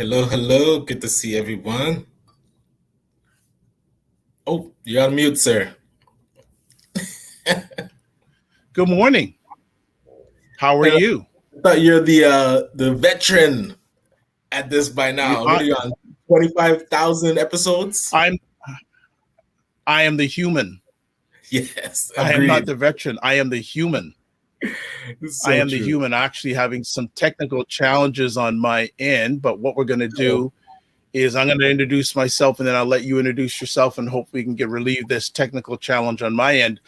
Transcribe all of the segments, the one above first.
Hello, hello. Good to see everyone. Oh, you're on mute, sir. Good morning. How are Hello. you? I thought you're the veteran at this by You, now. What I, are you on? 25,000 episodes? I'm. I am the human. Yes, I am not agreed. the veteran. I am the human. It's I so am the true. human. Actually, having some technical challenges on my end, but what we're going to Oh, do is I'm going to introduce myself, and then I'll let you introduce yourself, and hope we can get relieve this technical challenge on my end.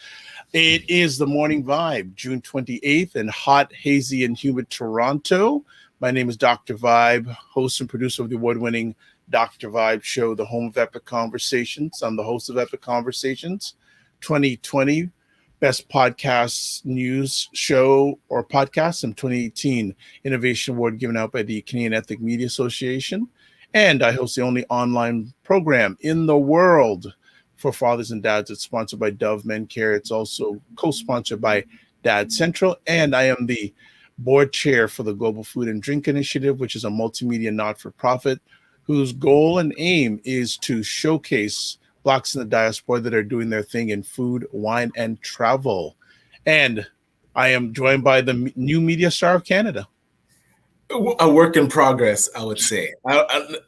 It is the morning vibe, June 28th, in hot, hazy, and humid Toronto. My name is Dr. Vibe, host and producer of the award-winning Dr. Vibe show, the home of Epic Conversations. I'm the host of Epic Conversations 2020, best podcast news show or podcast, and 2018 Innovation Award given out by the Canadian Ethnic Media Association. And I host the only online program in the world for fathers and dads. It's sponsored by Dove Men Care. It's also co-sponsored by Dad Central. And I am the board chair for the Global Food and Drink Initiative, which is a multimedia not-for-profit whose goal and aim is to showcase Blacks in the diaspora that are doing their thing in food, wine, and travel. And I am joined by the new media star of Canada. a work in progress, I would say.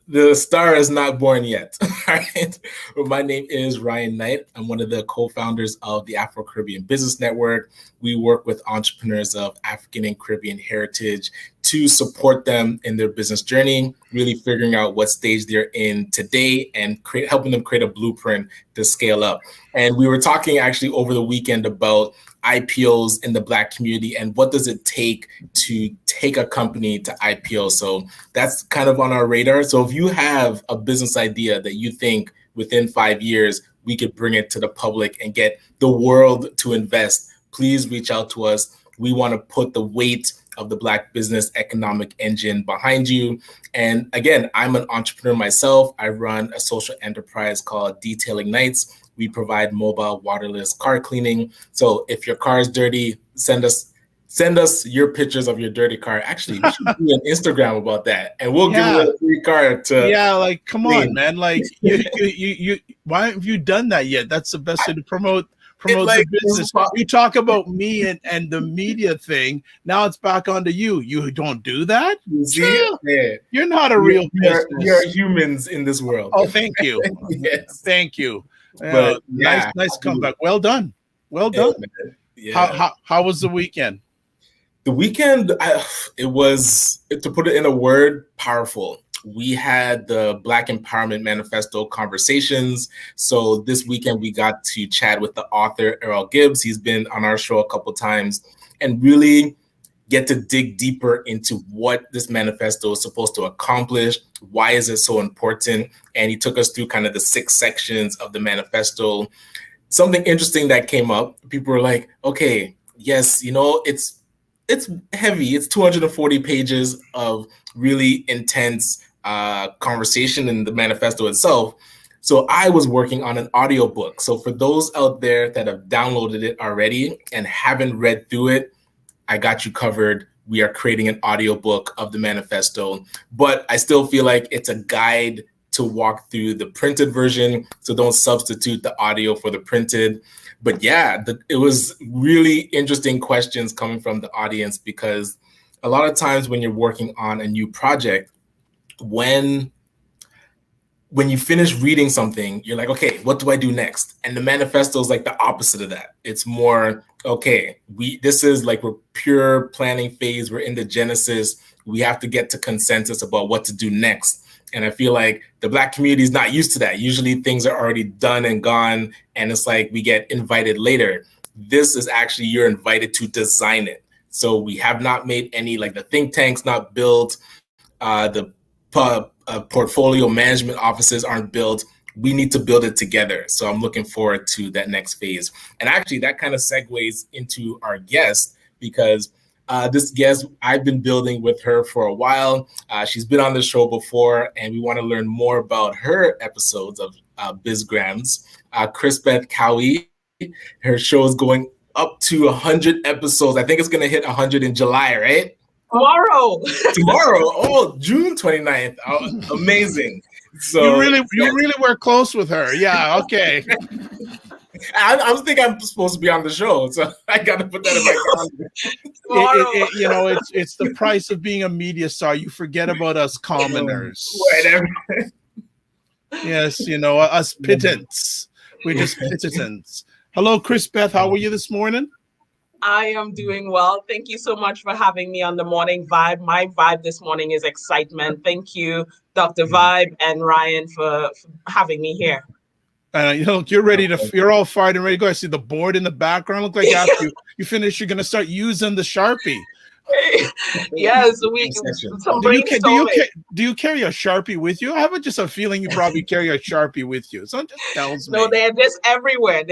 The star is not born yet. Right? But my name is Ryan Knight. I'm one of the co-founders of the Afro-Caribbean Business Network. We work with entrepreneurs of African and Caribbean heritage to support them in their business journey, really figuring out what stage they're in today and helping them create a blueprint to scale up. And we were talking actually over the weekend about IPOs in the Black community and what does it take to take a company to IPO. So that's kind of on our radar. So if you have a business idea that you think within 5 years we could bring it to the public and get the world to invest, please reach out to us. We want to put the weight of the Black business economic engine behind you. And again, I'm an entrepreneur myself. I run a social enterprise called Detailing Nights. We provide mobile waterless car cleaning. So if your car is dirty, send us your pictures of your dirty car. Actually, we should do an Instagram about that, and we'll give away a free car to. Yeah, like come clean. on, man. Like you why haven't you done that yet? That's the best way to promote the business. You talk about me and the media thing. Now it's back onto you. You don't do that? You see? Yeah. You're not a real business. We are humans in this world. Oh, thank you. Yes. Thank you. But yeah, nice comeback. Well done. Well done. Yeah. How was the weekend? The weekend, it was, to put it in a word, powerful. We had the Black Empowerment Manifesto conversations. So this weekend we got to chat with the author, Errol Gibbs. He's been on our show a couple times, and really get to dig deeper into what this manifesto is supposed to accomplish. Why is it so important? And he took us through kind of the 6 sections of the manifesto. Something interesting that came up, people were like, okay, yes, it's heavy. It's 240 pages of really intense conversation in the manifesto itself. So I was working on an audiobook. So for those out there that have downloaded it already and haven't read through it, I got you covered. We are creating an audiobook of the manifesto, but I still feel like it's a guide to walk through the printed version. So don't substitute the audio for the printed. But yeah, it was really interesting questions coming from the audience, because a lot of times when you're working on a new project, when you finish reading something, you're like, okay, what do I do next? And the manifesto is like the opposite of that. It's more, okay, this is like we're pure planning phase. We're in the genesis. We have to get to consensus about what to do next. And I feel like the Black community is not used to that. Usually things are already done and gone, and it's like we get invited later. This is actually, you're invited to design it. So we have not made any, like the think tank's not built, the portfolio management offices aren't built. We need to build it together. So I'm looking forward to that next phase. And actually that kind of segues into our guest, because this guest, I've been building with her for a while. She's been on the show before, and we want to learn more about her episodes of BizGrams. Chris-Beth Cowie, her show is going up to 100 episodes. I think it's going to hit 100 in July, right? Tomorrow. Tomorrow. Oh, June 29th. Oh, amazing. So you really were close with her. Yeah. Okay. I think I'm supposed to be on the show, so I got to put that in my calendar. You know, it's the price of being a media star. You forget about us commoners. Whatever. Yes, you know, us pittants. We're just pittants. Hello, Chris-Beth. How are you this morning? I am doing well. Thank you so much for having me on the Morning Vibe. My vibe this morning is excitement. Thank you, Dr. Vibe and Ryan, for having me here. You know, you're all fired and ready to go. I see the board in the background. Look like after you finish, you're going to start using the Sharpie. Yes, do you carry a Sharpie with you? I have just a feeling you probably carry a Sharpie with you. So it just tells me. No, they're just everywhere.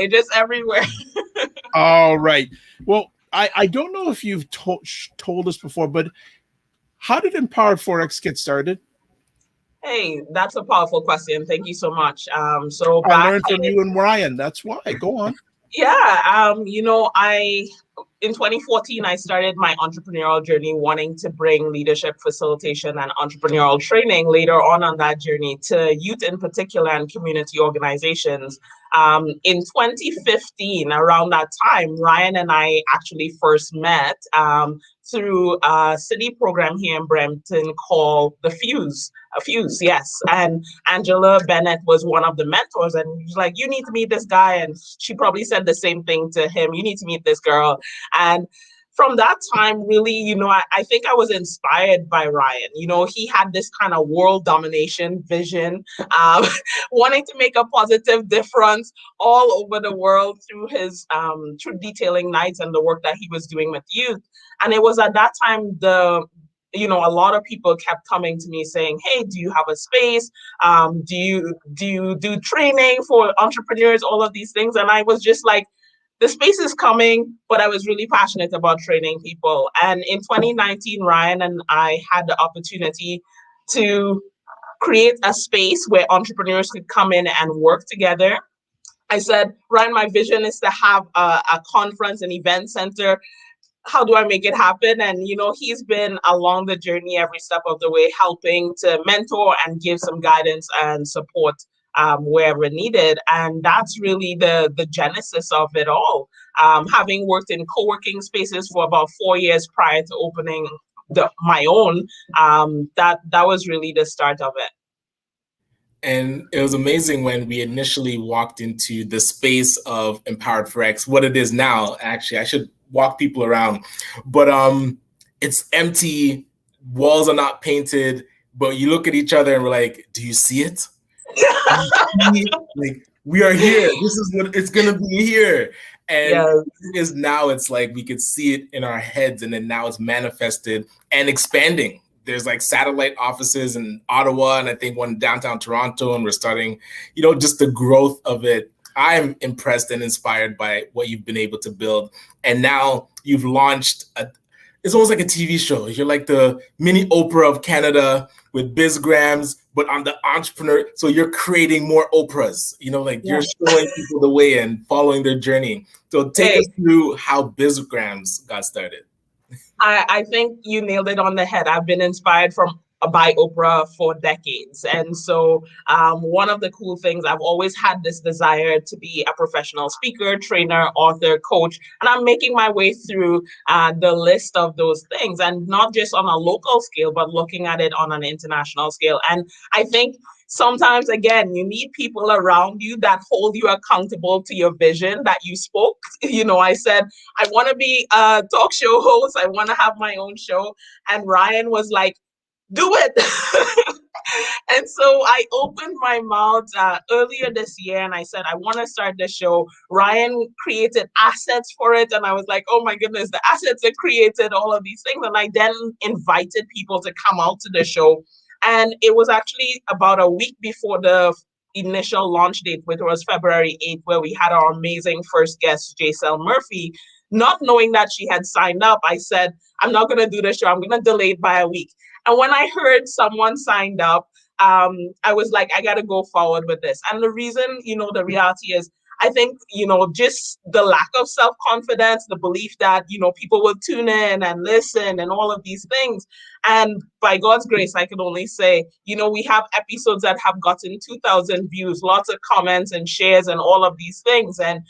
All right. Well, I don't know if you've told us before, but how did Empowered Forex get started? Hey, that's a powerful question. Thank you so much. So I learned from you and Ryan. That's why. Go on. Yeah. You know, in 2014, I started my entrepreneurial journey, wanting to bring leadership facilitation and entrepreneurial training later on that journey to youth in particular and community organizations. In 2015, around that time, Ryan and I actually first met through a city program here in Brampton called The Fuse. Fuse, yes. And Angela Bennett was one of the mentors, and she's like, you need to meet this guy. And she probably said the same thing to him. You need to meet this girl. And from that time, really, you know, I think I was inspired by Ryan. You know, he had this kind of world domination vision, wanting to make a positive difference all over the world through his truth detailing nights and the work that he was doing with youth. And it was at that time a lot of people kept coming to me saying, hey, do you have a space? Do you do training for entrepreneurs, all of these things? And I was just like, the space is coming, but I was really passionate about training people. And in 2019, Ryan and I had the opportunity to create a space where entrepreneurs could come in and work together. I said, Ryan, my vision is to have a conference, an event center. How do I make it happen? And, you know, he's been along the journey every step of the way, helping to mentor and give some guidance and support wherever needed. And that's really the genesis of it all. Having worked in co-working spaces for about 4 years prior to opening my own, that was really the start of it. And it was amazing when we initially walked into the space of Empowered Forex, what it is now. Actually, I should walk people around, but it's empty, walls are not painted, but you look at each other and we're like, do you see it? Like, we are here. This is what it's gonna be here. And now it's like we could see it in our heads, and then now it's manifested and expanding. There's like satellite offices in Ottawa, and I think one downtown Toronto, and we're starting, you know, just the growth of it. I'm impressed and inspired by what you've been able to build. And now you've launched it's almost like a TV show. You're like the mini Oprah of Canada with BizGrams, but on the entrepreneur. So you're creating more Oprahs, you know, like you're showing people the way and following their journey. So take us through how BizGrams got started. I think you nailed it on the head. I've been inspired by Oprah for decades. And so one of the cool things, I've always had this desire to be a professional speaker, trainer, author, coach, and I'm making my way through the list of those things, and not just on a local scale, but looking at it on an international scale. And I think sometimes, again, you need people around you that hold you accountable to your vision that you spoke. You know, I said, I want to be a talk show host. I want to have my own show. And Ryan was like, do it. And so I opened my mouth earlier this year and I said, I want to start the show. Ryan created assets for it. And I was like, oh my goodness, the assets are created, all of these things. And I then invited people to come out to the show. And it was actually about a week before the initial launch date, which was February 8th, where we had our amazing first guest, Giselle Murphy. Not knowing that she had signed up, I said, I'm not going to do the show. I'm going to delay it by a week. And when I heard someone signed up, I was like, I got to go forward with this. And the reason, you know, the reality is I think, just the lack of self-confidence, the belief that, people will tune in and listen and all of these things. And by God's grace, I can only say, we have episodes that have gotten 2,000 views, lots of comments and shares and all of these things. And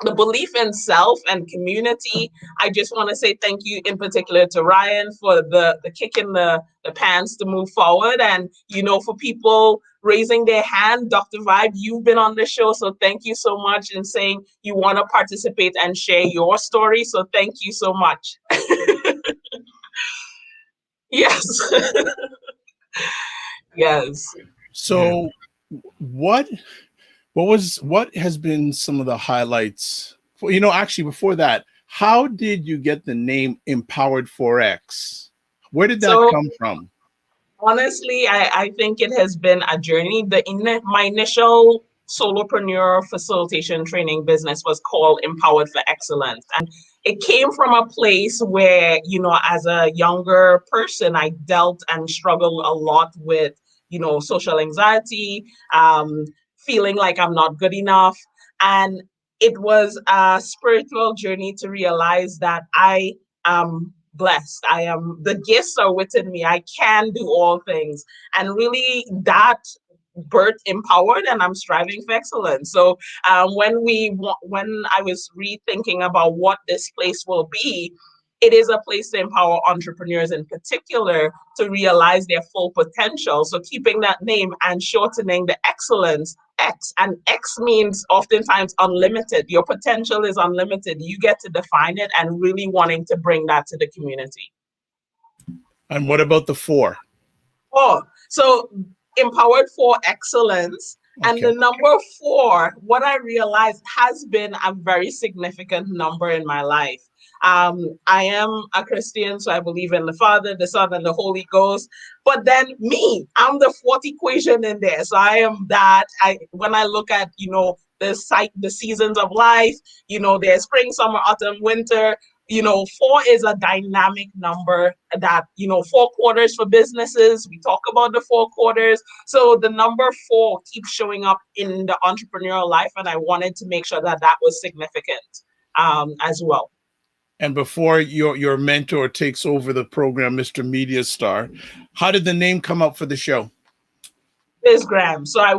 the belief in self and community, I just want to say thank you in particular to Ryan for the kick in the pants to move forward. And, for people raising their hand, Dr. Vibe, you've been on the show. So thank you so much in saying you want to participate and share your story. So thank you so much. Yes. Yes. So what has been some of the highlights for, actually before that, how did you get the name Empowered 4X? Where did that come from? Honestly, I think it has been a journey. My initial solopreneur facilitation training business was called Empowered for Excellence. And it came from a place where, as a younger person, I dealt and struggled a lot with, social anxiety, feeling like I'm not good enough. And it was a spiritual journey to realize that I am blessed. The gifts are within me. I can do all things. And really that birth empowered, and I'm striving for excellence. So when I was rethinking about what this place will be, it is a place to empower entrepreneurs in particular to realize their full potential. So keeping that name and shortening the excellence X, and X means oftentimes unlimited. Your potential is unlimited. You get to define it, and really wanting to bring that to the community. And what about the 4? Oh, so Empowered for Excellence. Okay. And the number 4, what I realized has been a very significant number in my life. I am a Christian, so I believe in the Father, the Son, and the Holy Ghost. But then I'm the 4th equation in there. So I am that. When I look at, the seasons of life, there's spring, summer, autumn, winter. 4 is a dynamic number that, 4 quarters for businesses. We talk about the 4 quarters. So the number 4 keeps showing up in the entrepreneurial life. And I wanted to make sure that was significant as well. And before your mentor takes over the program, Mr. Media Star, how did the name come up for the show? Bizgram. So I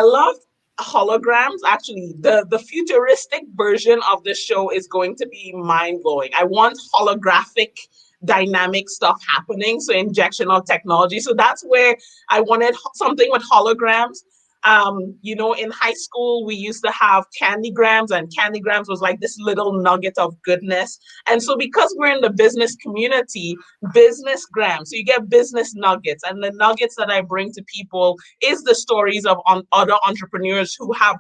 loved holograms. Actually, the futuristic version of the show is going to be mind-blowing. I want holographic dynamic stuff happening, so injectional technology. So that's where I wanted something with holograms. In high school, we used to have candygrams, and candygrams was like this little nugget of goodness. And so because we're in the business community, business grams, so you get business nuggets, and the nuggets that I bring to people is the stories of other entrepreneurs who have,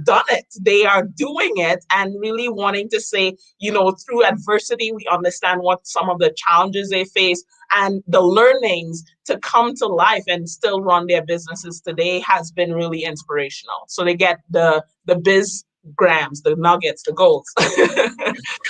done it. They are doing it and really wanting to say, through adversity, we understand what some of the challenges they face, and the learnings to come to life and still run their businesses today has been really inspirational. So they get the biz grams, the nuggets, the golds.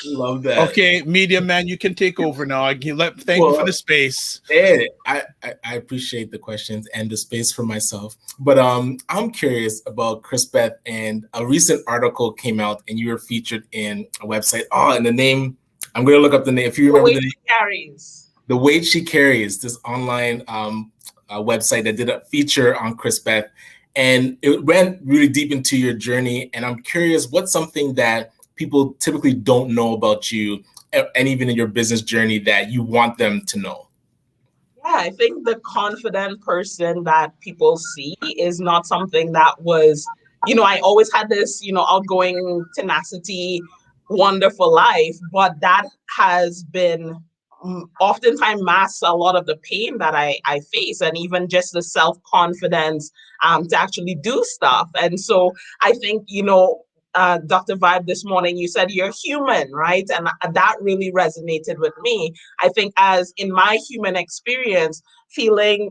Love that. Okay, media man, you can take over now. Thank you for the space. Hey, I appreciate the questions and the space for myself. But I'm curious about Chris-Beth, and a recent article came out and you were featured in a website. And the name, I'm going to look up the name. If you remember the name. Carries. The Weight She Carries, this online website that did a feature on Chris-Beth, and it went really deep into your journey. And I'm curious, what's something that people typically don't know about you, and even in your business journey, that you want them to know? Yeah, I think the confident person that people see is not something that was, I always had this, outgoing tenacity, wonderful life, but that has been oftentimes masks a lot of the pain that I face, and even just the self-confidence to actually do stuff. And so I think, Dr. Vibe, this morning, you said you're human, right? And that really resonated with me. I think as in my human experience, feeling,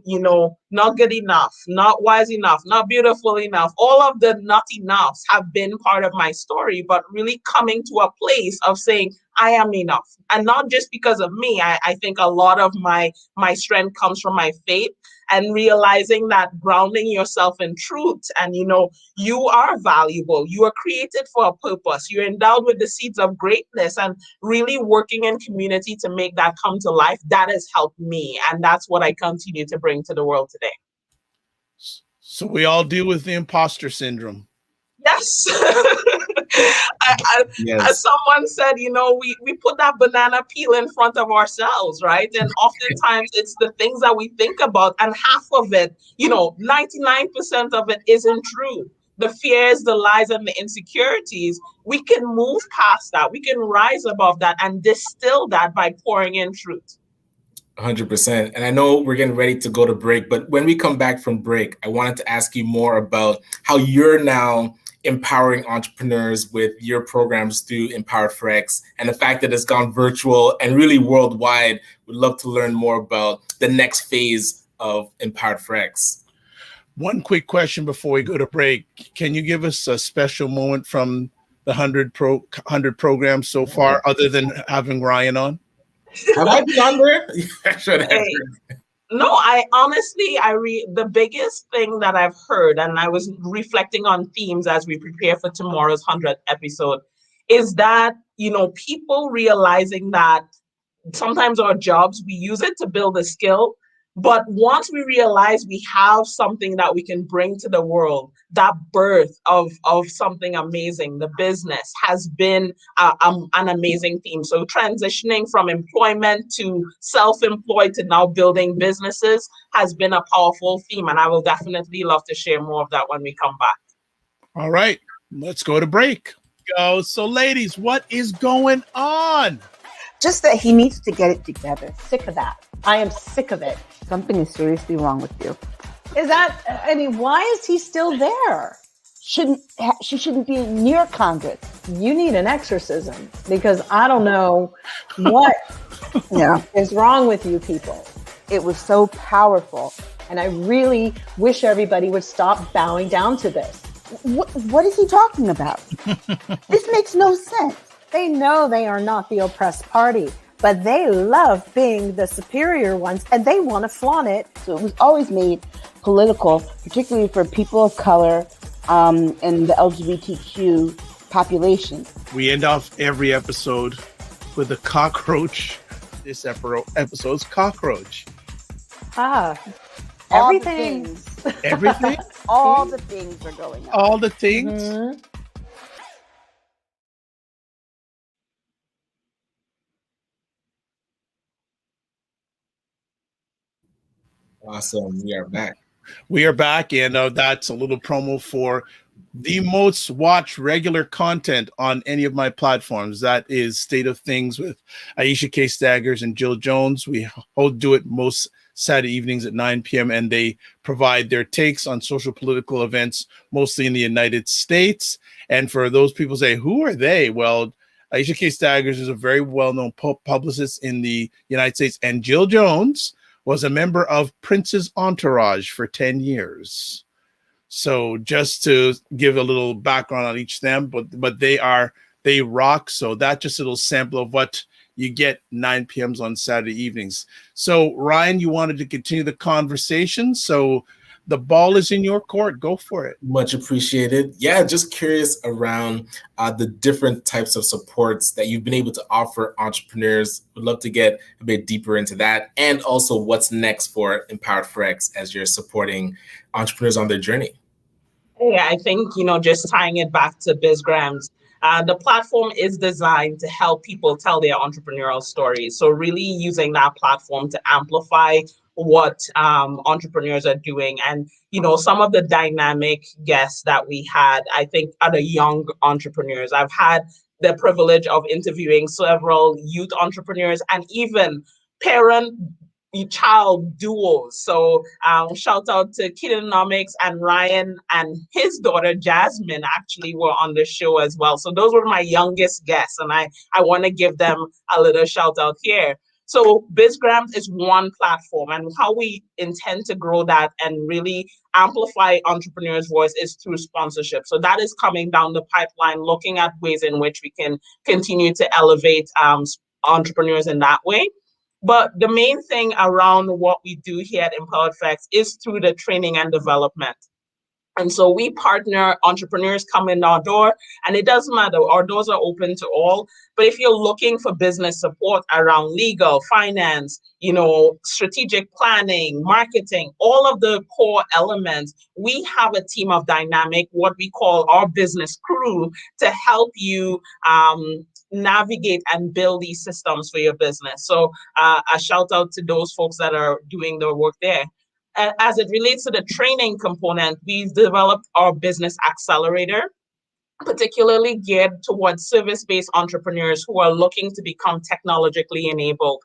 not good enough, not wise enough, not beautiful enough, all of the not enoughs have been part of my story, but really coming to a place of saying, I am enough. And not just because of me. I think a lot of my strength comes from my faith and realizing that grounding yourself in truth and, you are valuable. You are created for a purpose. You're endowed with the seeds of greatness, and really working in community to make that come to life. That has helped me. And that's what I continue to bring to the world today. So we all deal with the imposter syndrome. Yes. Yes. As someone said, we put that banana peel in front of ourselves, right? And oftentimes it's the things that we think about, and half of it, 99% of it isn't true. The fears, the lies, and the insecurities, we can move past that. We can rise above that and distill that by pouring in truth. 100%. And I know we're getting ready to go to break, but when we come back from break, I wanted to ask you more about how you're now empowering entrepreneurs with your programs through Empowered for X, and the fact that it's gone virtual and really worldwide. We'd love to learn more about the next phase of Empowered for X. One quick question before we go to break. Can you give us a special moment from the 100 programs so far, other than having Ryan on? Have I been on there? No, I honestly, the biggest thing that I've heard, and I was reflecting on themes as we prepare for tomorrow's 100th episode, is that, people realizing that sometimes our jobs, we use it to build a skill. But once we realize we have something that we can bring to the world, that birth of something amazing, the business has been an amazing theme. So transitioning from employment to self-employed to now building businesses has been a powerful theme. And I will definitely love to share more of that when we come back. All right, let's go to break. So ladies, what is going on? Just that he needs to get it together. Sick of that. I am sick of it. Something is seriously wrong with you. Why is he still there? She shouldn't be near Congress. You need an exorcism, because I don't know what is wrong with you people. It was so powerful. And I really wish everybody would stop bowing down to this. What is he talking about? This makes no sense. They know they are not the oppressed party, but they love being the superior ones, and they want to flaunt it. So it was always made political, particularly for people of color and the LGBTQ population. We end off every episode with a cockroach. This episode's cockroach. Everything. Everything? All the things are going on. All the things? Mm-hmm. Awesome. We are back. We are back, and that's a little promo for the most watched regular content on any of my platforms. That is State of Things with Aisha K. Staggers and Jill Jones. We do it most Saturday evenings at 9 p.m., and they provide their takes on social political events, mostly in the United States. And for those people say, who are they? Well, Aisha K. Staggers is a very well-known publicist in the United States, and Jill Jones was a member of Prince's entourage for 10 years. So just to give a little background on each of them, but they rock. So that's just a little sample of what you get 9 p.m. on Saturday evenings. So Ryan, you wanted to continue the conversation. So the ball is in your court. Go for it. Much appreciated. Yeah, just curious around the different types of supports that you've been able to offer entrepreneurs. Would love to get a bit deeper into that, and also what's next for Empowered for X as you're supporting entrepreneurs on their journey. Yeah, I think, just tying it back to BizGrams, the platform is designed to help people tell their entrepreneurial stories. So really using that platform to amplify what entrepreneurs are doing. And, some of the dynamic guests that we had, I think, are the young entrepreneurs. I've had the privilege of interviewing several youth entrepreneurs and even parent-child duos. So shout out to Kidonomics, and Ryan and his daughter Jasmine actually were on the show as well. So those were my youngest guests, and I want to give them a little shout out here. So BizGrams is one platform, and how we intend to grow that and really amplify entrepreneurs' voice is through sponsorship. So that is coming down the pipeline, looking at ways in which we can continue to elevate entrepreneurs in that way. But the main thing around what we do here at Empowered Facts is through the training and development. And so we partner, entrepreneurs come in our door, and it doesn't matter, our doors are open to all. But if you're looking for business support around legal, finance, strategic planning, marketing, all of the core elements, we have a team of dynamic, what we call our business crew, to help you navigate and build these systems for your business. So a shout out to those folks that are doing the work there. As it relates to the training component, we've developed our business accelerator, particularly geared towards service-based entrepreneurs who are looking to become technologically enabled.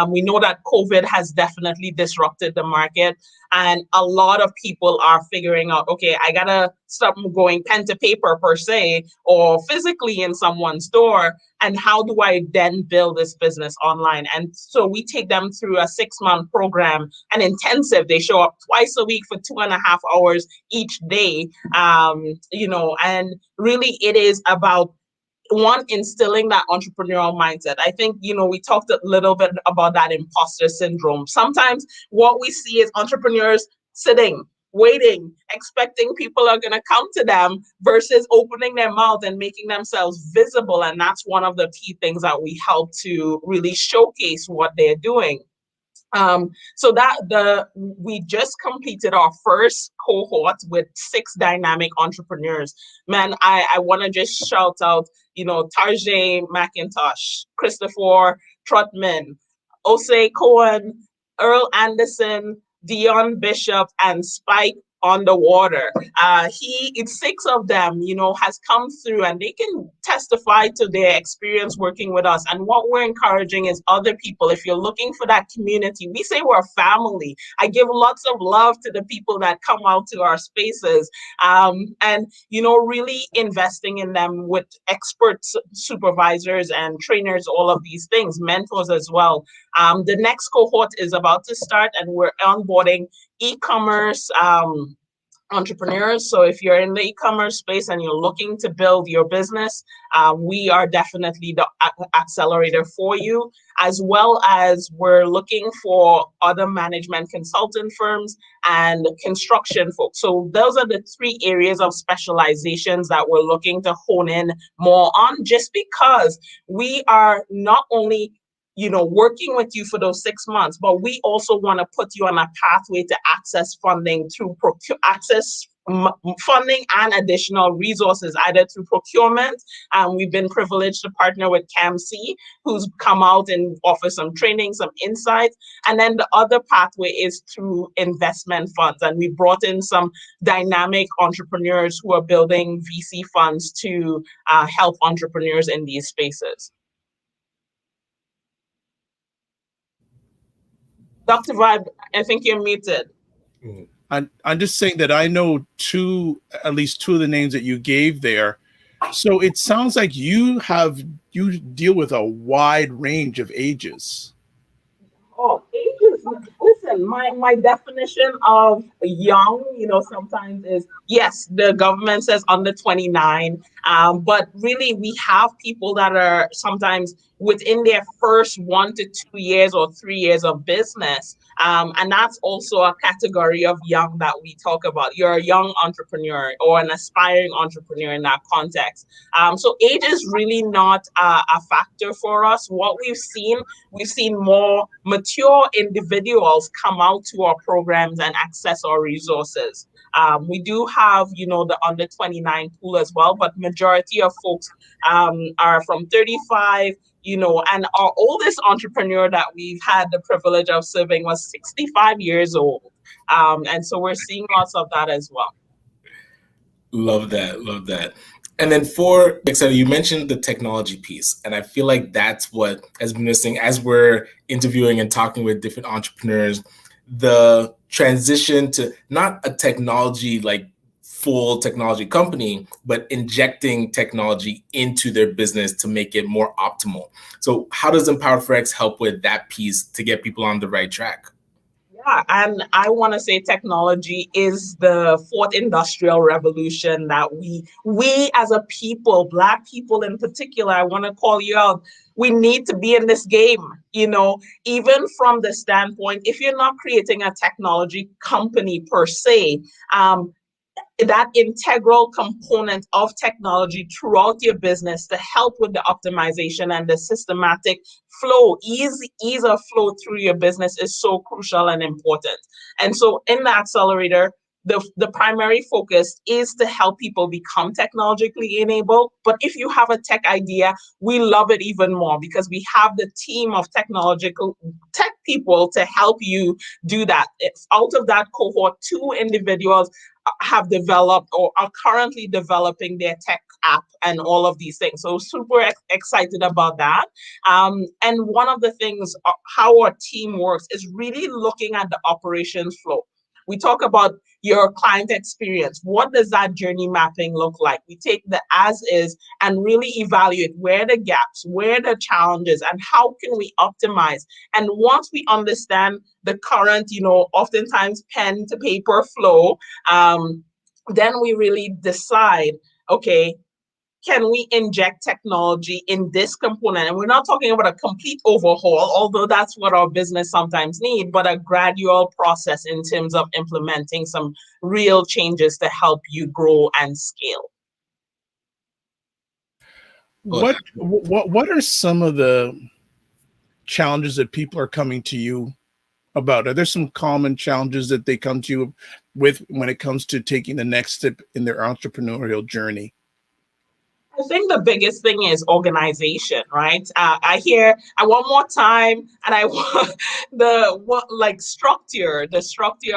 We know that COVID has definitely disrupted the market, and a lot of people are figuring out, okay, I gotta stop going pen to paper per se, or physically in someone's door, and how do I then build this business online? And so we take them through a 6-month program, an intensive. They show up twice a week for 2.5 hours each day, and really it is about, one, instilling that entrepreneurial mindset. I think, we talked a little bit about that imposter syndrome. Sometimes what we see is entrepreneurs sitting, waiting, expecting people are going to come to them versus opening their mouth and making themselves visible. And that's one of the key things that we help to really showcase what they're doing. We just completed our first cohort with 6 dynamic entrepreneurs. Man, I want to just shout out, Tarjay McIntosh, Christopher Trotman, Osei Cohen, Earl Anderson, Dion Bishop, and Spike on the water. It's 6 of them, has come through, and they can testify to their experience working with us. And what we're encouraging is other people, if you're looking for that community, we say we're a family. I give lots of love to the people that come out to our spaces, and, really investing in them with experts, supervisors and trainers, all of these things, mentors as well. The next cohort is about to start, and we're onboarding e-commerce entrepreneurs. So if you're in the e-commerce space and you're looking to build your business, we are definitely the accelerator for you, as well as we're looking for other management consultant firms and construction folks. So those are the 3 areas of specializations that we're looking to hone in more on, just because we are not only working with you for those 6 months, but we also want to put you on a pathway to access funding through funding and additional resources, either through procurement. We've been privileged to partner with CAMC, who's come out and offer some training, some insights. And then the other pathway is through investment funds. And we brought in some dynamic entrepreneurs who are building VC funds to help entrepreneurs in these spaces. Dr. Vibe, I think you're muted. I'm just saying that I know at least two of the names that you gave there. So it sounds like you deal with a wide range of ages. Oh, ages. Listen, my definition of young, sometimes is, yes, the government says under 29. But really, we have people that are sometimes within their first 1 to 2 years or 3 years of business. And that's also a category of young that we talk about. You're a young entrepreneur or an aspiring entrepreneur in that context. So age is really not a factor for us. What we've seen more mature individuals come out to our programs and access our resources. We do have, the under 29 pool as well, but majority of folks are from 35, and our oldest entrepreneur that we've had the privilege of serving was 65 years old. And so we're seeing lots of that as well. Love that. And then for Alexander, you mentioned the technology piece, and I feel like that's what has been missing as we're interviewing and talking with different entrepreneurs. The transition to not a technology like full technology company, but injecting technology into their business to make it more optimal. So how does Empowered for X help with that piece to get people on the right track? Yeah, and I want to say technology is the fourth industrial revolution that we as a people, Black people in particular, I want to call you out. We need to be in this game, even from the standpoint, if you're not creating a technology company per se, that integral component of technology throughout your business to help with the optimization and the systematic flow, ease of flow through your business is so crucial and important. And so in the accelerator, the primary focus is to help people become technologically enabled. But if you have a tech idea, we love it even more because we have the team of technological tech people to help you do that. It's out of that cohort, 2 individuals have developed or are currently developing their tech app and all of these things. So super excited about that. And one of the things, how our team works is really looking at the operations flow. We talk about your client experience. What does that journey mapping look like? We take the as is and really evaluate where the gaps, where the challenges, and how can we optimize. And once we understand the current, oftentimes pen to paper flow, then we really decide, okay, can we inject technology in this component? And we're not talking about a complete overhaul, although that's what our business sometimes need, but a gradual process in terms of implementing some real changes to help you grow and scale. What are some of the challenges that people are coming to you about? Are there some common challenges that they come to you with when it comes to taking the next step in their entrepreneurial journey? I think the biggest thing is organization, right? I want more time, and I want the structure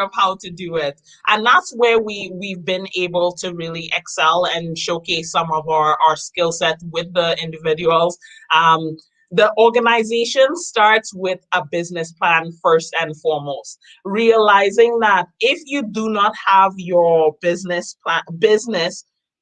of how to do it, and that's where we've been able to really excel and showcase some of our skill set with the individuals. The organization starts with a business plan first and foremost, realizing that if you do not have your business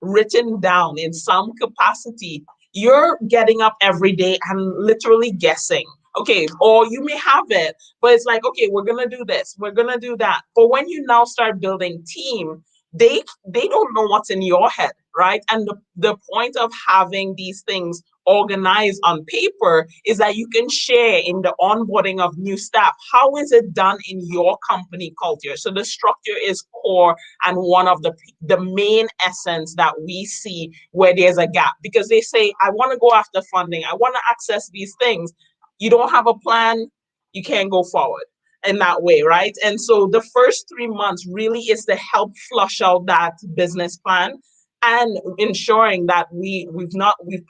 written down in some capacity, you're getting up every day and literally guessing. Okay, or you may have it, but it's like, okay, we're gonna do this, we're gonna do that. But when you now start building team, they don't know what's in your head, right? And the point of having these things organized on paper is that you can share in the onboarding of new staff. How is it done in your company culture? So the structure is core and one of the main essence that we see where there's a gap, because they say, I want to go after funding, I want to access these things. You don't have a plan, you can't go forward in that way, right? And so the first 3 months really is to help flush out that business plan and ensuring that we've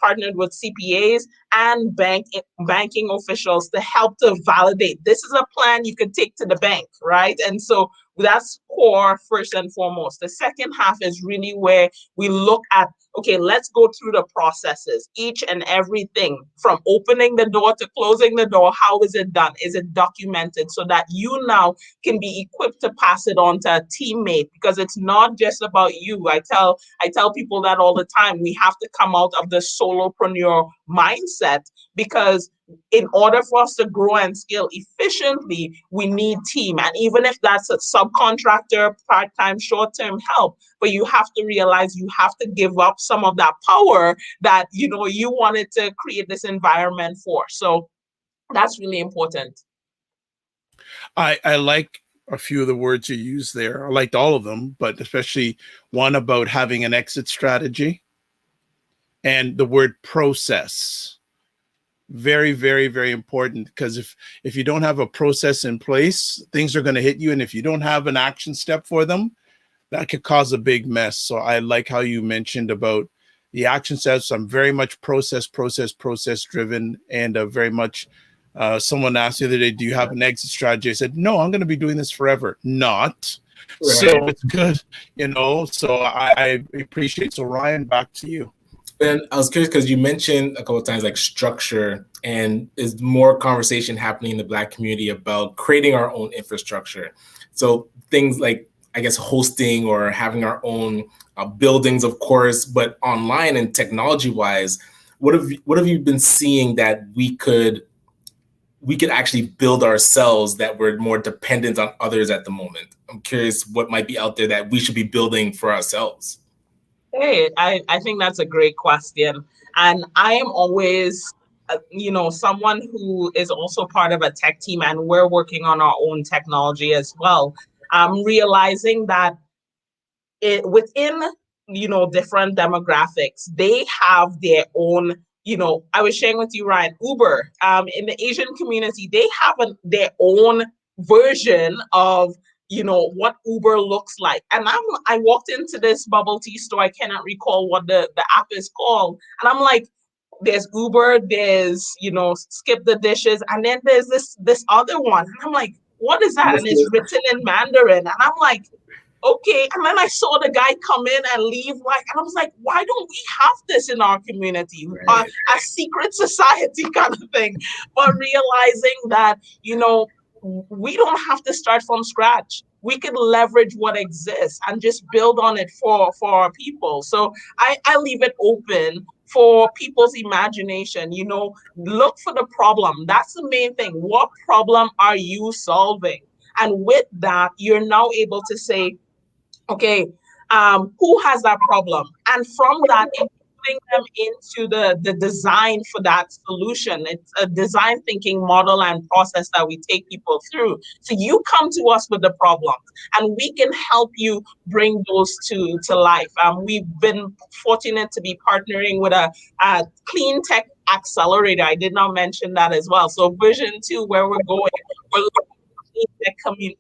partnered with CPAs and banking officials to help to validate this is a plan you could take to the bank, right? And so that's core first and foremost. The second half is really where we look at, okay, let's go through the processes, each and everything from opening the door to closing the door. How is it done? Is it documented so that you now can be equipped to pass it on to a teammate? Because it's not just about you. I tell people that all the time. We have to come out of the solopreneur mindset, because in order for us to grow and scale efficiently, we need team. And even if that's a subcontractor, part-time, short-term help, but you have to realize you have to give up some of that power that you wanted to create this environment for. So that's really important. I like a few of the words you used there. I liked all of them, but especially one about having an exit strategy and the word process. Very, very, very important, because if you don't have a process in place, things are going to hit you. And if you don't have an action step for them, that could cause a big mess. So I like how you mentioned about the action steps. I'm very much process driven, and very much someone asked the other day, do you have an exit strategy? I said, no, I'm going to be doing this forever. Not. Right. So it's good, so I appreciate. So Ryan, back to you. And I was curious because you mentioned a couple of times like structure, and is more conversation happening in the Black community about creating our own infrastructure. So things like I guess, hosting or having our own buildings, of course, but online and technology wise, what have you been seeing that we could actually build ourselves that we're more dependent on others at the moment? I'm curious what might be out there that we should be building for ourselves. Hey, I think that's a great question. And I am always, someone who is also part of a tech team, and we're working on our own technology as well. I'm realizing that within, different demographics, they have their own, I was sharing with you, Ryan, Uber, in the Asian community, they have their own version of what Uber looks like. And I walked into this bubble tea store. I cannot recall what the app is called. And I'm like, there's Uber, there's, Skip the Dishes. And then there's this other one. And I'm like, what is that? And it's written in Mandarin. And I'm like, okay. And then I saw the guy come in and leave, and I was like, why don't we have this in our community? Right. A secret society kind of thing. But realizing that, we don't have to start from scratch. We can leverage what exists and just build on it for our people. So I leave it open for people's imagination. Look for the problem. That's the main thing. What problem are you solving? And with that, you're now able to say, okay, who has that problem? And from that, putting them into the design for that solution. It's a design thinking model and process that we take people through. So you come to us with the problems, and we can help you bring those to life. We've been fortunate to be partnering with a clean tech accelerator. I did not mention that as well. So Vision 2, where we're going, we're looking at clean tech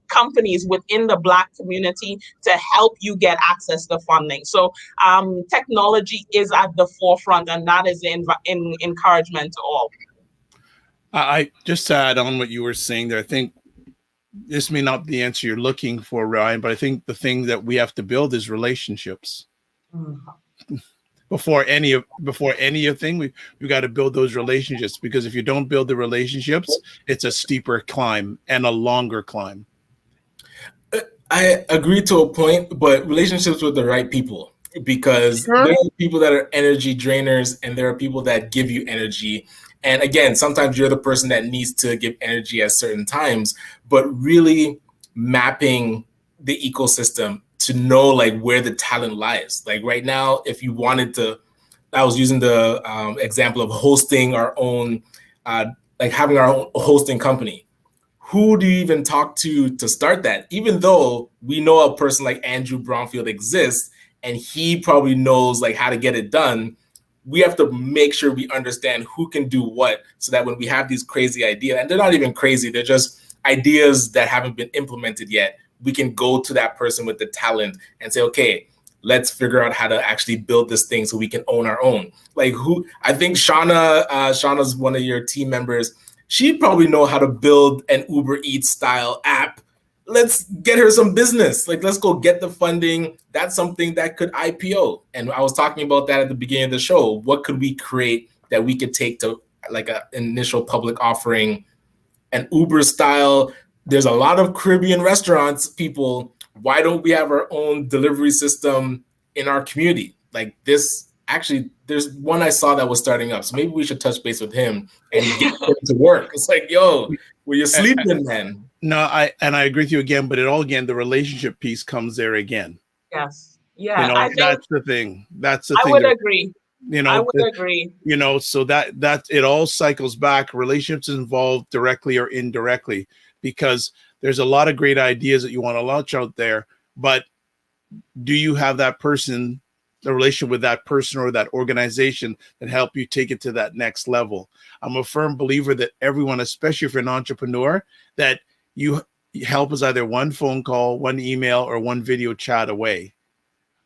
companies within the Black community to help you get access to funding. So technology is at the forefront, and that is in encouragement to all. I just to add on what you were saying there, I think this may not be the answer you're looking for, Ryan, but I think the thing that we have to build is relationships. Before anything, we've got to build those relationships, because if you don't build the relationships, it's a steeper climb and a longer climb. I agree to a point, but relationships with the right people, because there are people that are energy drainers and there are people that give you energy. And again, sometimes you're the person that needs to give energy at certain times, but really mapping the ecosystem to know like where the talent lies. Like right now, if you wanted to, I was using the example of hosting our own, like having our own hosting company. Who do you even talk to start that? Even though we know a person like Andrew Bromfield exists and he probably knows like how to get it done, we have to make sure we understand who can do what, so that when we have these crazy ideas, and they're not even crazy, they're just ideas that haven't been implemented yet, we can go to that person with the talent and say, okay, let's figure out how to actually build this thing so we can own our own. Like I think Shauna's one of your team members. She'd probably know how to build an Uber Eats style app. Let's get her some business. Like, let's go get the funding. That's something that could IPO. And I was talking about that at the beginning of the show. What could we create that we could take to like an initial public offering, an Uber style? There's a lot of Caribbean restaurants, people. Why don't we have our own delivery system in our community? Like this, actually, there's one I saw that was starting up. So maybe we should touch base with him and get him to work. It's like, yo, well, you're sleeping, man. No, I agree with you again, but the relationship piece comes there again. Yes. Yeah. I think that's the thing. That's the thing. I would agree. I would agree. So that it all cycles back. Relationships involved directly or indirectly, because there's a lot of great ideas that you want to launch out there, but do you have that person, the relationship with that person or that organization that help you take it to that next level? I'm a firm believer that everyone, especially if you're an entrepreneur, that you help is either one phone call, one email, or one video chat away.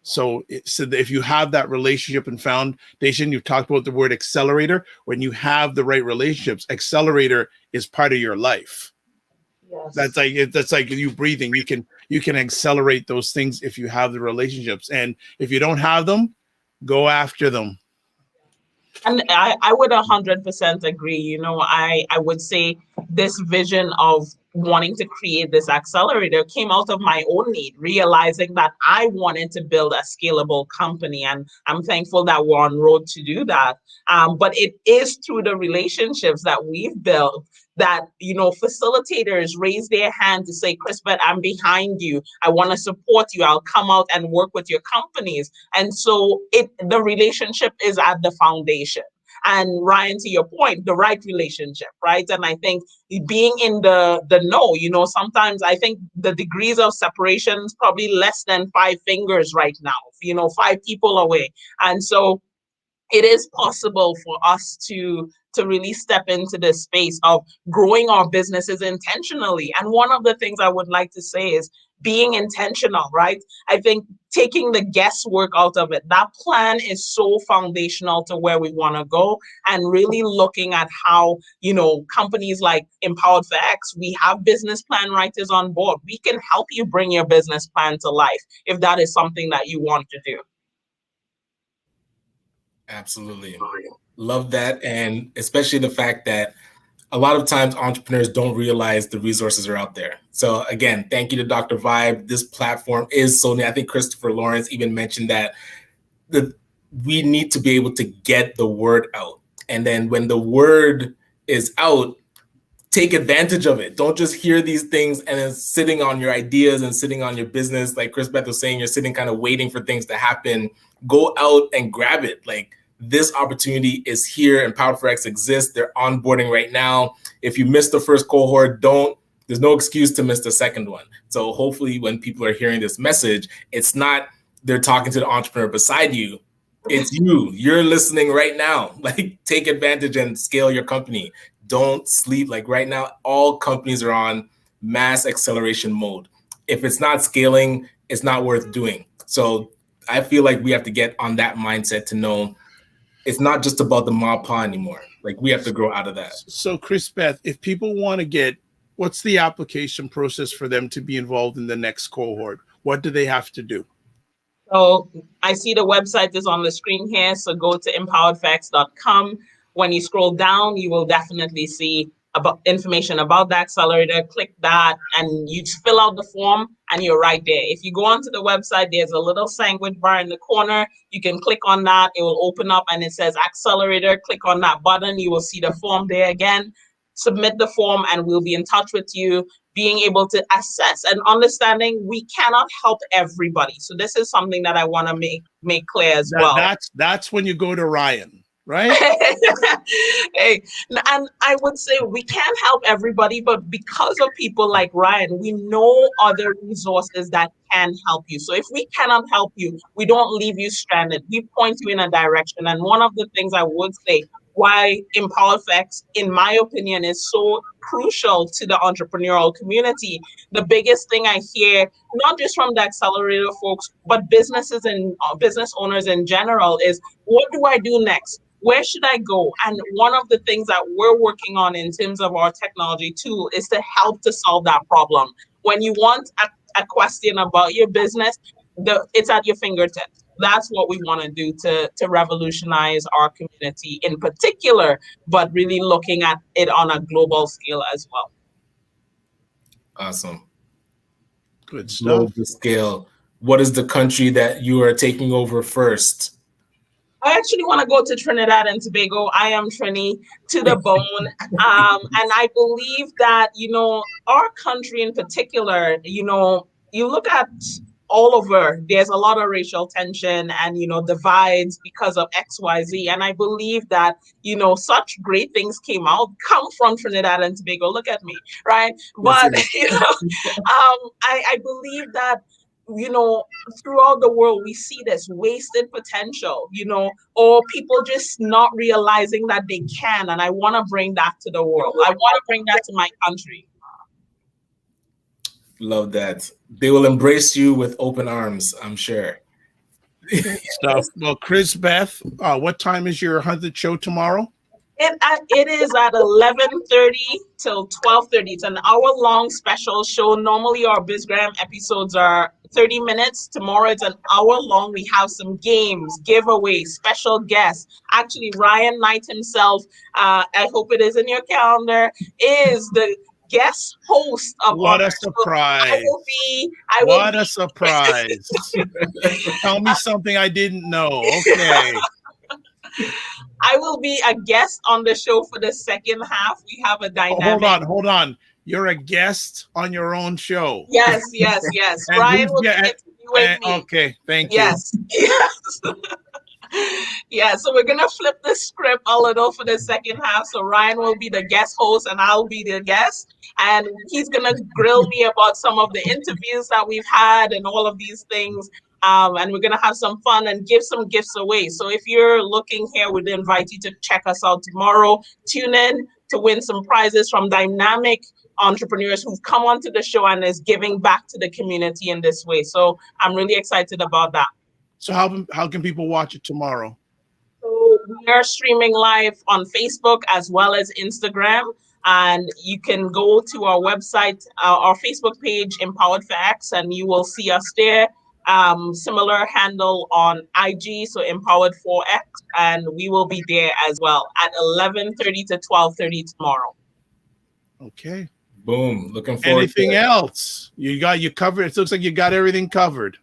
So if you have that relationship and foundation, you've talked about the word accelerator. When you have the right relationships, accelerator is part of your life. Yes. That's like you breathing. You can accelerate those things if you have the relationships, and if you don't have them, go after them. And I would 100% agree. I would say this vision of wanting to create this accelerator came out of my own need, realizing that I wanted to build a scalable company. And I'm thankful that we're on road to do that. But it is through the relationships that we've built that, facilitators raise their hand to say, Chris-Beth, I'm behind you. I want to support you. I'll come out and work with your companies. And so the relationship is at the foundation. And Ryan, to your point, the right relationship, right? And I think being in the know, sometimes I think the degrees of separation is probably less than 5 fingers right now, 5 people away. And so it is possible for us to really step into this space of growing our businesses intentionally. And one of the things I would like to say is being intentional, right? I think taking the guesswork out of it, that plan is so foundational to where we want to go, and really looking at how, companies like Empowered for X, we have business plan writers on board. We can help you bring your business plan to life if that is something that you want to do. Absolutely. Love that. And especially the fact that a lot of times entrepreneurs don't realize the resources are out there. So again, thank you to Dr. Vibe. This platform is so neat. I think Christopher Lawrence even mentioned that we need to be able to get the word out. And then when the word is out, take advantage of it. Don't just hear these things and then sitting on your ideas and sitting on your business. Like Chris-Beth was saying, you're sitting kind of waiting for things to happen. Go out and grab it. Like, this opportunity is here. Empowered for X exists. They're onboarding right now. If you missed the first cohort, there's no excuse to miss the second one. So hopefully when people are hearing this message, it's not they're talking to the entrepreneur beside you. It's you. You're listening right now. Like, take advantage and scale your company. Don't sleep. Like right now, all companies are on mass acceleration mode. If it's not scaling, it's not worth doing. So I feel like we have to get on that mindset to know it's not just about the MAPA anymore. Like, we have to grow out of that. So Chris-Beth, if people want to what's the application process for them to be involved in the next cohort? What do they have to do? So I see the website is on the screen here. So go to empoweredfx.com. When you scroll down, you will definitely see about information about the accelerator. Click that and you fill out the form and you're right there. If you go onto the website, there's a little sandwich bar in the corner. You can click on that. It will open up and it says accelerator. Click on that button. You will see the form there again. Submit the form and we'll be in touch with you, being able to assess and understanding we cannot help everybody. So this is something that I want to make clear as well. That's when you go to Ryan. Right. Hey, and I would say we can't help everybody, but because of people like Ryan, we know other resources that can help you. So if we cannot help you, we don't leave you stranded. We point you in a direction. And one of the things I would say why Empowered for X, in my opinion, is so crucial to the entrepreneurial community. The biggest thing I hear, not just from the accelerator folks, but businesses and business owners in general, is what do I do next? Where should I go? And one of the things that we're working on in terms of our technology tool is to help to solve that problem. When you want a question about your business, it's at your fingertips. That's what we want to do to revolutionize our community in particular, but really looking at it on a global scale as well. Awesome. Good stuff. Global scale. What is the country that you are taking over first? I actually want to go to Trinidad and Tobago. I am Trini to the bone. And I believe that, our country in particular, you look at all over, there's a lot of racial tension and, divides because of XYZ. And I believe that, such great things come from Trinidad and Tobago. Look at me, right? But, I believe that, throughout the world, we see this wasted potential, or people just not realizing that they can. And I want to bring that to the world. I want to bring that to my country. Love that. They will embrace you with open arms, I'm sure. Stuff. Well, Chris-Beth, what time is your 100th show tomorrow? It is at 11:30 till 12:30. It's an hour-long special show. Normally, our BizGram episodes are 30 minutes. Tomorrow, it's an hour-long. We have some games, giveaways, special guests. Actually, Ryan Knight himself, I hope it is in your calendar, is the guest host of What our a surprise. show. What a surprise. Tell me something I didn't know. Okay. I will be a guest on the show for the second half. We have a dynamic. Hold on. You're a guest on your own show. Yes. Ryan will be interviewing me. Okay, thank you. Yes. Yeah, so we're gonna flip the script a little for the second half. So Ryan will be the guest host and I'll be the guest. And he's gonna grill me about some of the interviews that we've had and all of these things. And we're gonna have some fun and give some gifts away. So if you're looking here, we'd invite you to check us out tomorrow. Tune in to win some prizes from dynamic entrepreneurs who've come onto the show and is giving back to the community in this way. So I'm really excited about that. So how can people watch it tomorrow? So we are streaming live on Facebook as well as Instagram. And you can go to our website, our Facebook page, Empowered for X, and you will see us there. Similar handle on IG, so Empowered for X, and we will be there as well at 11:30 to 12:30 tomorrow. Okay. Boom. Looking forward. Anything else? You covered. It looks like you got everything covered.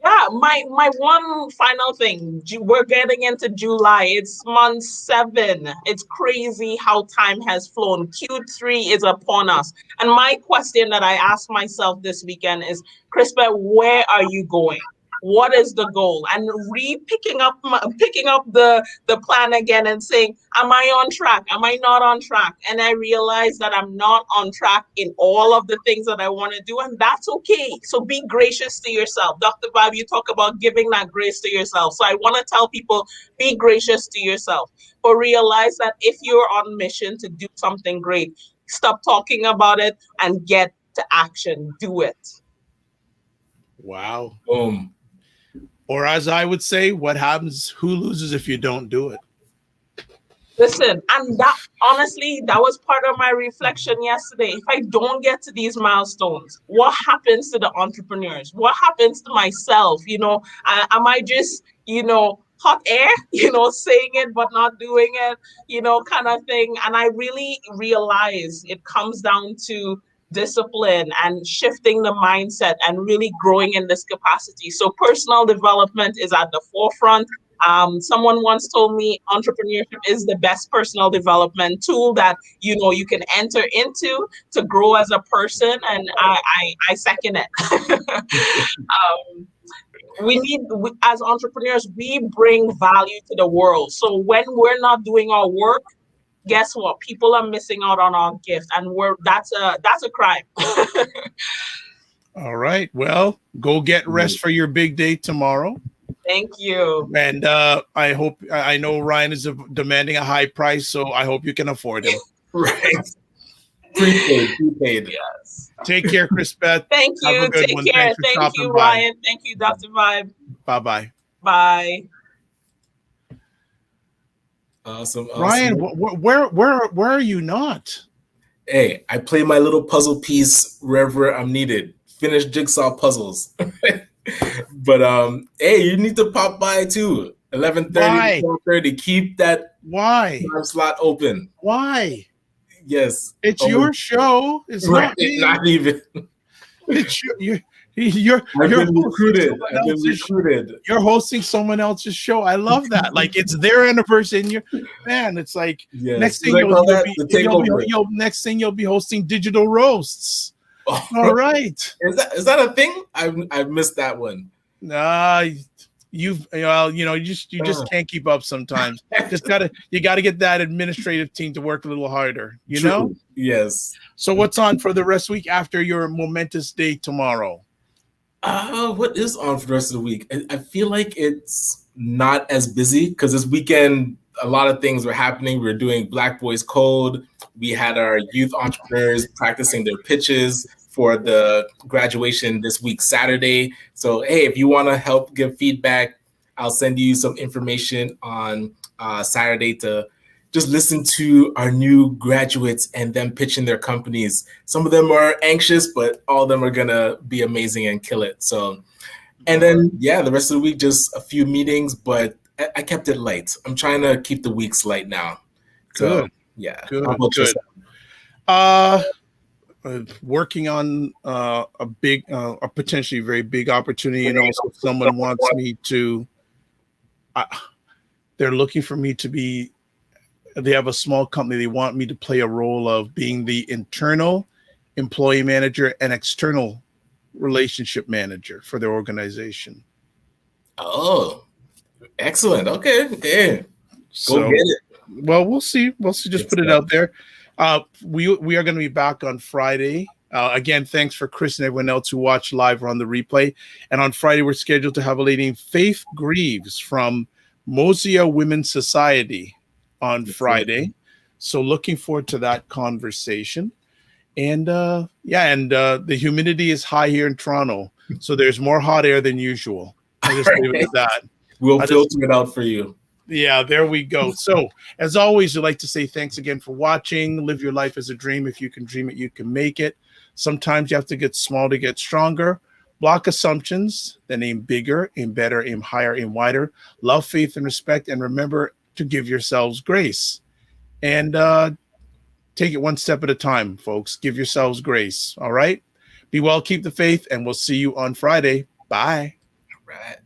Yeah, my one final thing. We're getting into July. It's month 7. It's crazy how time has flown. Q3 is upon us. And my question that I asked myself this weekend is, Chris-Beth, where are you going? What is the goal? And picking up the plan again and saying, am I on track? Am I not on track? And I realized that I'm not on track in all of the things that I want to do, and that's okay. So be gracious to yourself. Dr. Bob, you talk about giving that grace to yourself. So I want to tell people, be gracious to yourself. But realize that if you're on mission to do something great, stop talking about it and get to action. Do it. Wow. Boom. Or as I would say, what happens, who loses if you don't do it? Listen, and that honestly, that was part of my reflection yesterday. If I don't get to these milestones, what happens to the entrepreneurs? What happens to myself? Am I just, hot air, saying it but not doing it, kind of thing. And I really realize it comes down to discipline and shifting the mindset and really growing in this capacity. So personal development is at the forefront. Someone once told me entrepreneurship is the best personal development tool that you can enter into to grow as a person, and I second it. As entrepreneurs, we bring value to the world. So when we're not doing our work, guess what? People are missing out on our gift, and that's a crime. All right. Well, go get rest for your big day tomorrow. Thank you. And I know Ryan is demanding a high price, so I hope you can afford him. Right. Prepaid. Yes. Take care, Chris-Beth. Thank you. Have a good Take one. care. Thanks for Thank you, stopping by. Ryan. Thank you, Dr. Vibe. Bye-bye. Bye. Awesome. Ryan, where are you not? Hey, I play my little puzzle piece wherever I'm needed. Finish jigsaw puzzles. But hey, you need to pop by too. 11:30 to 12:30. Keep that time slot open. Why? Yes. It's your show. It's right. not even. It's you're I've been recruited. You're hosting someone else's show. I love that. Like, it's their anniversary, and it's like next thing next thing you'll be hosting digital roasts. Oh, all right. Is that a thing? I've missed that one. Nah, you just can't keep up sometimes. You gotta get that administrative team to work a little harder. True. Know? Yes. So what's on for the rest of the week after your momentous day tomorrow? What is on for the rest of the week? I feel like it's not as busy because this weekend a lot of things were happening. We were doing Black Boys Code. We had our youth entrepreneurs practicing their pitches for the graduation this week, Saturday. So, hey, if you want to help give feedback, I'll send you some information on Saturday to just listen to our new graduates and them pitching their companies. Some of them are anxious, but all of them are gonna be amazing and kill it. So, and then the rest of the week, just a few meetings, but I kept it light. I'm trying to keep the weeks light now. So, Good. yeah. Good. How about Good. yourself? Working on a potentially very big opportunity, and also someone wants me to. They're looking for me to be. They have a small company. They want me to play a role of being the internal employee manager and external relationship manager for their organization. Oh, excellent. Okay. Yeah. Go get it. Well, we'll see. Just put it out there. We are going to be back on Friday. Again, thanks for Chris and everyone else who watched live or on the replay. And on Friday, we're scheduled to have a lady named Faith Greaves from Mosiah Women's Society on Friday. So looking forward to that conversation. And the humidity is high here in Toronto. So there's more hot air than usual. I'll just leave it at that. We'll filter it out for you. Yeah, there we go. So, as always, I'd like to say thanks again for watching. Live your life as a dream. If you can dream it, you can make it. Sometimes you have to get small to get stronger. Block assumptions, then aim bigger, aim better, aim higher, aim wider. Love, faith, and respect. And remember to give yourselves grace. And take it one step at a time, folks. Give yourselves grace. All right? Be well, keep the faith, and we'll see you on Friday. Bye. All right.